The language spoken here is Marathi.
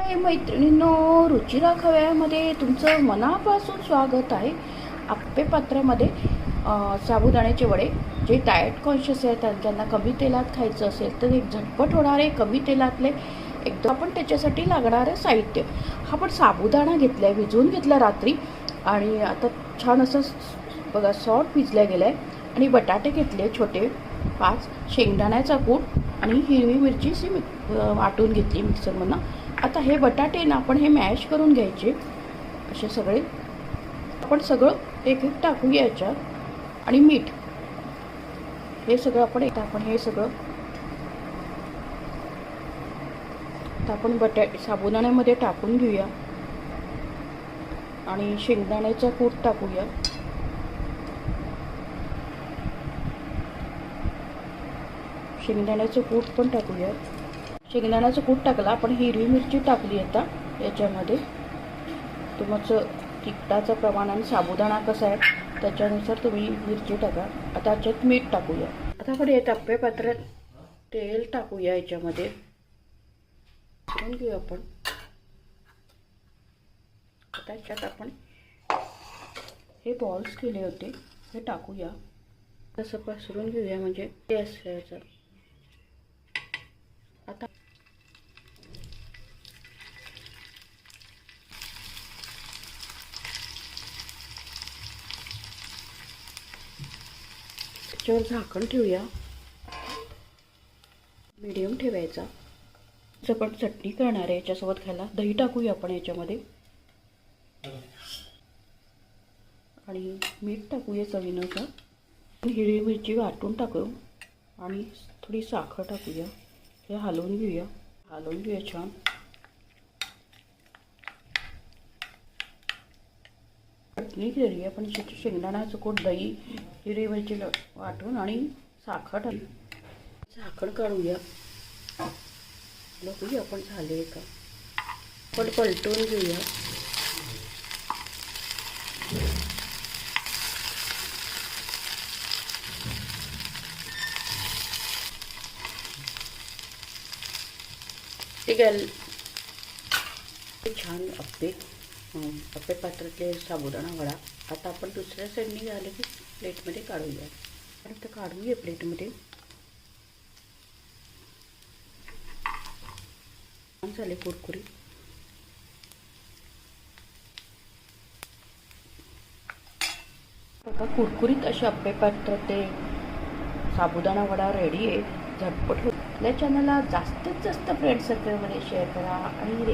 हाय मैत्रिणींनो, रुचिरा खव्यामध्ये तुमचं मनापासून स्वागत आहे. आप्पे पात्रामध्ये साबुदाण्याचे वडे जे डाएट कॉन्शियस आहेत त्यांना कमी तेलात खायचं असेल तर एक झटपट होणारे कमी तेलातले एकदम आपण त्याच्यासाठी लागणारं साहित्य. हा पण साबुदाणा घेतला आहे, भिजवून घेतला रात्री आणि आता छान असं बघा सॉफ्ट भिजल्या गेला आहे. आणि बटाटे घेतले छोटे 5, शेंगदाण्याचा कूट आणि हिरवी मिरची वाटून घेतली मिक्सरमधनं. आता हे बटाटे ना आपण हे मॅश करून घ्यायचे असे सगळे. आपण सगळं एक एक टाकूया याच्यात. आणि मीठ हे सगळं आपण हे सगळं आपण साबुदाण्यामध्ये टाकून घेऊया. आणि शेंगदाण्याचा कूट टाकूया. शेंगदाण्याचं कूट पण टाकूया. शेंगदाण्याचं कूट टाकला. आपण हिरवी मिरची टाकली आता याच्यामध्ये. तुमचं तिखटाचं प्रमाण आणि साबुदाणा कसा आहे त्याच्यानुसार तुम्ही मिरची टाका. आता याच्यात मीठ टाकूया. आता आपण हे आप्पे पात्रात तेल टाकूया. याच्यामध्ये करून घेऊ आपण. आता याच्यात आपण हे बॉल्स केले होते हे टाकूया. तसं पसरून घेऊया म्हणजे ते असं. आता त्याच्यावर झाकण ठेवूया. मीडियम ठेवायचा. आपण चटणी करणार आहे याच्यासोबत खायला. दही टाकूया आपण याच्यामध्ये. आणि मीठ टाकूया चवीनुसार. हिरवी मिरची वाटून टाकू आणि थोडी साखर टाकूया. हे हलवून घेऊया छान. चटणी केली आपण शेंगदाण्याचं कूट, दही, हिरवी मिरची वाटून आणि साखर टाकू. साखर काढूया. बघूया आपण झाले का. पण पलटून घेऊया. ठीक आहे. छान आप्पे पात्रातले साबुदाणा वडा. आता आपण दुसऱ्या साईडने झाले की प्लेटमध्ये काढूया. आता काढूया प्लेटमध्ये. छान झाले कुरकुरीत. बघा कुरकुरीत असे आप्पे पात्रातले साबुदाणा वडा रेडी आहे. झटपट होत. आपल्या चॅनलला जास्तीत जास्त फ्रेंड सर्कलमध्ये शेअर करा आणि